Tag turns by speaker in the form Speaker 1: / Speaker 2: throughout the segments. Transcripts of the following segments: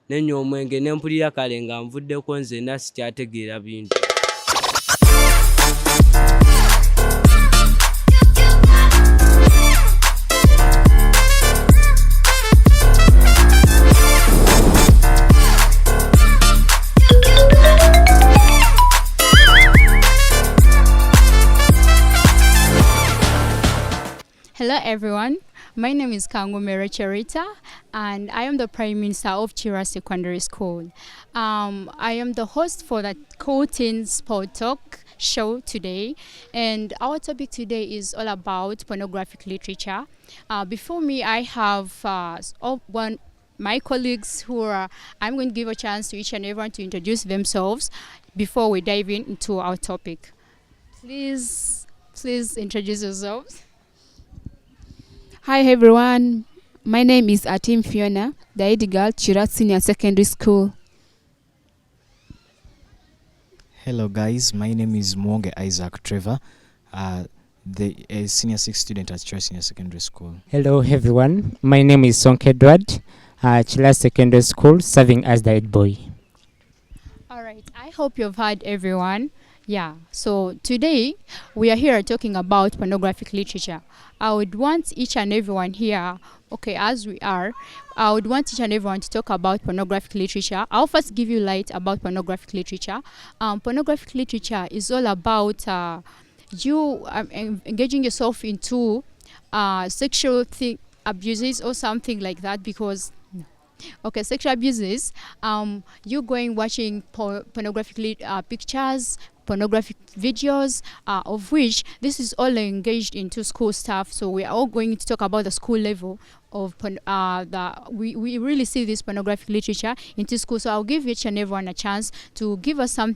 Speaker 1: nenywa omwenge ne mpulira kale nga nvuddeko nzenna sikyategeera bintu.
Speaker 2: Hello everyone, my name is Kangumere Cherita and I am the Prime Minister of Chira Secondary School. I am the host for the Cool Teenz Podtalk show today, and our topic today is all about pornographic literature. Before me I have my colleagues I'm going to give a chance to each and everyone to introduce themselves before we dive into our topic. Please introduce yourselves.
Speaker 3: Hi everyone, my name is Atim Fiona, the head girl, Chira Senior Secondary School.
Speaker 4: Hello guys, my name is Mwonge Isaac Trevor, the Senior 6 student at Chira Senior Secondary School.
Speaker 5: Hello everyone, my name is Sonk Edward, Chira Secondary School, serving as the head boy.
Speaker 2: Alright, I hope you've heard everyone. Yeah, so today we are here talking about pornographic literature. I would want each and everyone here, as we are, I would want each and everyone to talk about pornographic literature. I'll first give you light about pornographic literature. Pornographic literature is all about you engaging yourself into sexual abuses or something like that, because sexual abuses, you going watching pornographic pictures, pornographic videos, of which this is all engaged into school stuff. So we are all going to talk about the school level of we really see this pornographic literature into school. So I'll give each and everyone a chance to give us some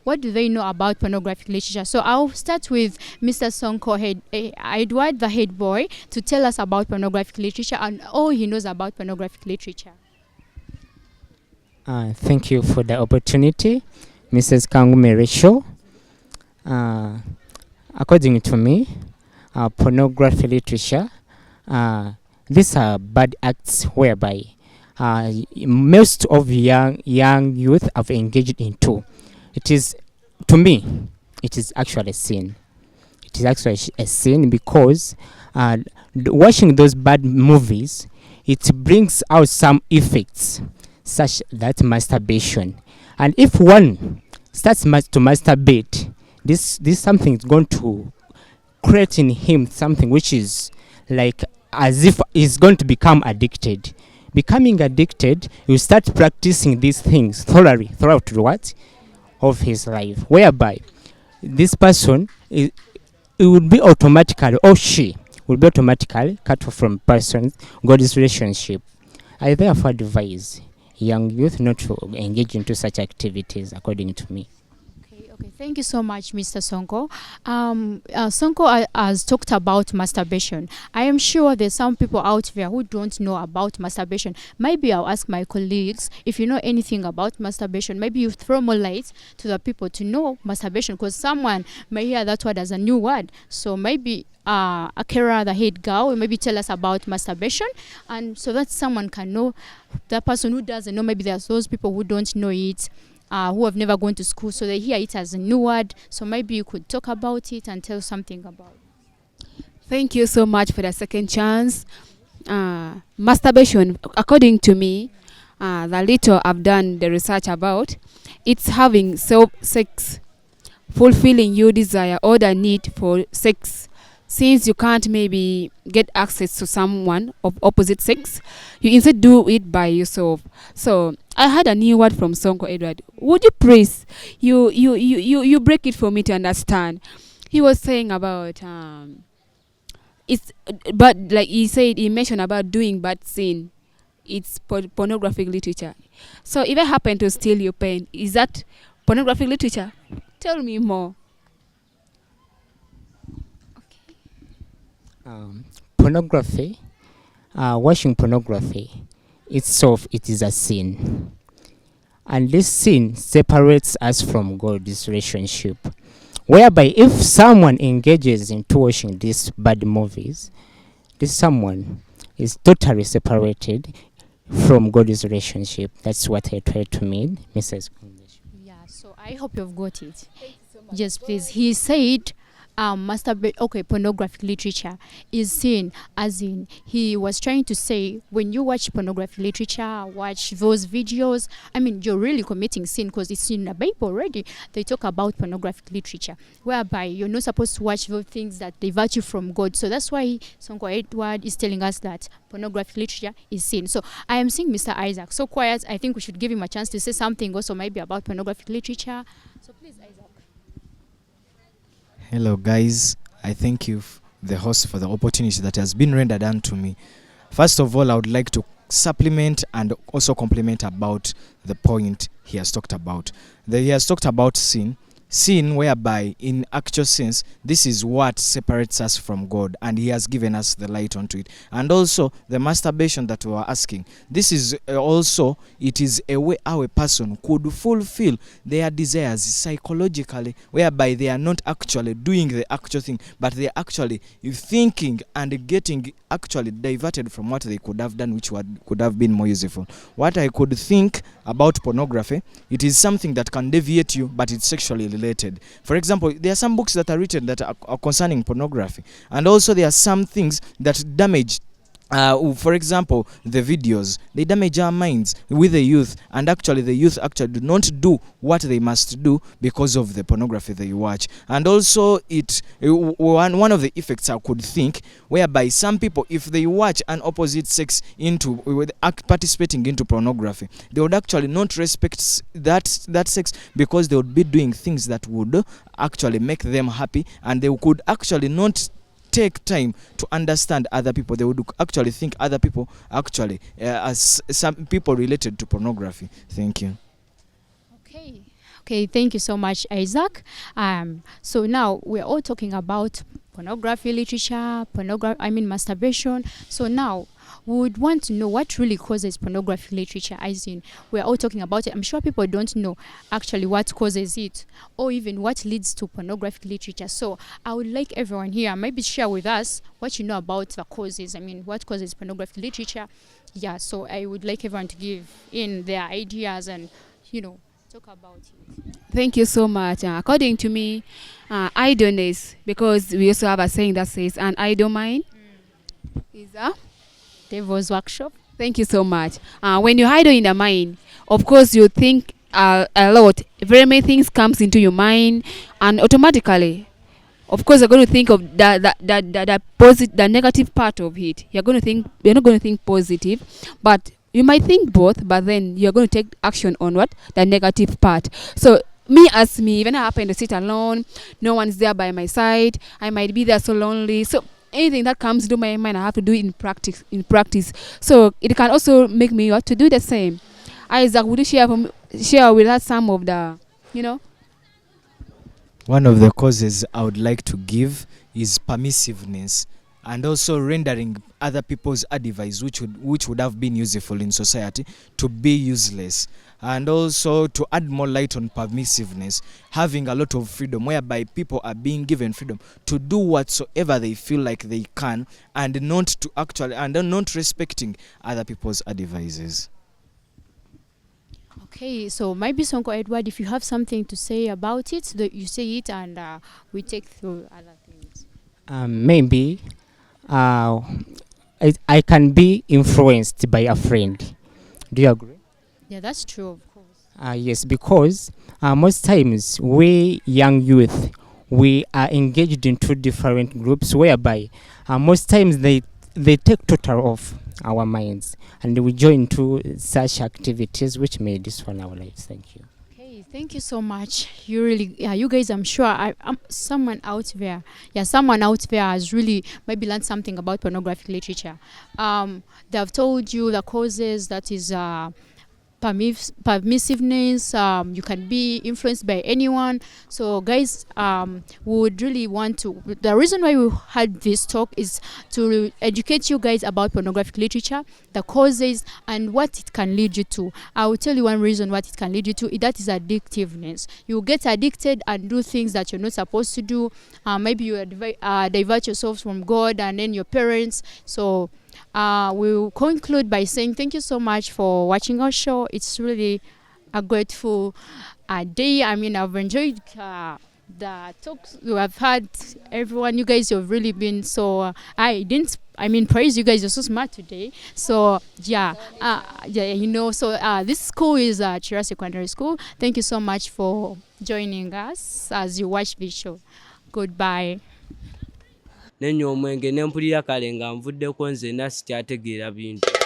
Speaker 2: what do they know about pornographic literature. So I'll start with Mr. Sonko Edward, the head boy, to tell us about pornographic literature and all he knows about pornographic literature.
Speaker 5: Thank you for the opportunity, Mrs. Kangumere Show. According to me, pornography literature, these are bad acts whereby most of young youth have engaged into. It is, to me, it is actually a sin. It is actually a sin because watching those bad movies, it brings out some effects such that masturbation. And if one starts to masturbate, this something is going to create in him something which is like as if he's going to become addicted. Becoming addicted, you start practicing these things thoroughly throughout the what of his life, whereby this person it would be automatically, or she will be automatically cut off from person's God's relationship. I therefore advise young youth not to engage into such activities, according to me.
Speaker 2: Okay, thank you so much, Mr. Sonko. Sonko has talked about masturbation. I am sure there's some people out there who don't know about masturbation. Maybe I'll ask my colleagues if you know anything about masturbation. Maybe you throw more light to the people to know masturbation, because someone may hear that word as a new word. So maybe Akira, the head girl, will maybe tell us about masturbation, and so that someone can know, the person who doesn't know. Maybe there's those people who don't know it, who have never gone to school, so they hear it as a new word. So maybe you could talk about it and tell something about it.
Speaker 3: Thank you so much for the second chance. Masturbation, according to me, the little I've done the research about, it's having sex, fulfilling your desire or the need for sex. Since you can't maybe get access to someone of opposite sex, you instead do it by yourself. So I had a new word from Sonko Edward. Would you please you break it for me to understand? He was saying about it's, but like he mentioned about doing bad sin. It's pornographic literature. So if I happen to steal your pen, is that pornographic literature? Tell me more.
Speaker 5: Pornography, watching pornography itself, it is a sin, and this sin separates us from God's relationship, whereby if someone engages into watching these bad movies, this someone is totally separated. from God's relationship. That's what I try to mean, Mrs.
Speaker 2: Yeah, so I hope you've got it. Yes, please. He said, pornographic literature is sin, as in he was trying to say when you watch pornographic literature, watch those videos, I mean, you're really committing sin because it's in the Bible already. They talk about pornographic literature, whereby you're not supposed to watch those things that divert you from God. So that's why Sonko Edward is telling us that pornographic literature is sin. So I am seeing Mr. Isaac so quiet. I think we should give him a chance to say something also maybe about pornographic literature. So please, Isaac.
Speaker 4: Hello guys, I thank you the host for the opportunity that has been rendered unto me. First of all, I would like to supplement and also compliment about the point he has talked about. He has talked about sin whereby in actual sense this is what separates us from God, and he has given us the light onto it. And also the masturbation that we are asking, this is also, it is a way how a person could fulfill their desires psychologically, whereby they are not actually doing the actual thing, but they are actually thinking and getting actually diverted from what they could have done, which could have been more useful. What I could think about pornography, it is something that can deviate you, but it's sexually related. For example, there are some books that are written that are concerning pornography, and also there are some things that damage for example, the videos, they damage our minds with the youth, and actually the youth actually do not do what they must do because of the pornography they watch. And also one of the effects I could think, whereby some people, if they watch an opposite sex participating into pornography, they would actually not respect that sex, because they would be doing things that would actually make them happy, and they could actually not take time to understand other people. They would actually think other people actually as some people related to pornography. Thank you.
Speaker 2: Okay, thank you so much, Isaac. So now we're all talking about pornography literature, masturbation. So now we would want to know what really causes pornography literature. As in, we're all talking about it. I'm sure people don't know actually what causes it, or even what leads to pornographic literature. So I would like everyone here maybe share with us what you know about the causes. I mean, what causes pornographic literature? Yeah, so I would like everyone to give in their ideas and, talk about it.
Speaker 3: Thank you so much. According to me, idleness, because we also have a saying that says, an idle mind is a
Speaker 2: Devil's workshop.
Speaker 3: Thank you so much. When you're idle in the mind, of course you think a lot. Very many things comes into your mind, and automatically, of course, you're going to think of the negative part of it. You're not going to think positive, but you might think both. But then you're going to take action on the negative part. So as me, when I happen to sit alone, no one's there by my side. I might be there so lonely. So anything that comes into my mind, I have to do it in practice. So it can also make me to do the same. Isaac, would you share with us some of the,
Speaker 4: One of the causes I would like to give is permissiveness, and also rendering other people's advice, which would have been useful in society, to be useless. And also to add more light on permissiveness, having a lot of freedom, whereby people are being given freedom to do whatsoever they feel like they can, and not respecting other people's advices.
Speaker 2: Okay, so maybe Sonko Edward, if you have something to say about it, you say it, and we take through other things.
Speaker 5: Maybe I can be influenced by a friend. Do you agree?
Speaker 2: Yeah, that's true, of course.
Speaker 5: Yes, because most times we young youth, we are engaged in two different groups, whereby most times they take total of our minds, and we join to such activities which may destroy our lives. Thank you.
Speaker 2: Okay, thank you so much. You guys, I'm sure someone out there has really maybe learned something about pornographic literature. They have told you the causes, that is permissiveness. You can be influenced by anyone. So guys, we would really want to, the reason why we had this talk is to educate you guys about pornographic literature, the causes, and what it can lead you to. I will tell you one reason what it can lead you to, that is addictiveness. You get addicted and do things that you're not supposed to do. Maybe you divert yourselves from God and then your parents. So we'll conclude by saying thank you so much for watching our show. It's really a grateful day. I mean, I've enjoyed the talks we have had. Everyone, you guys have really been so. Praise you guys. You're so smart today. So yeah, So this school is Chira Secondary School. Thank you so much for joining us as you watch this show. Goodbye.
Speaker 1: Nenywa omwenge ne mpulira kale nga nvuddeko nze sikyategeera bintu.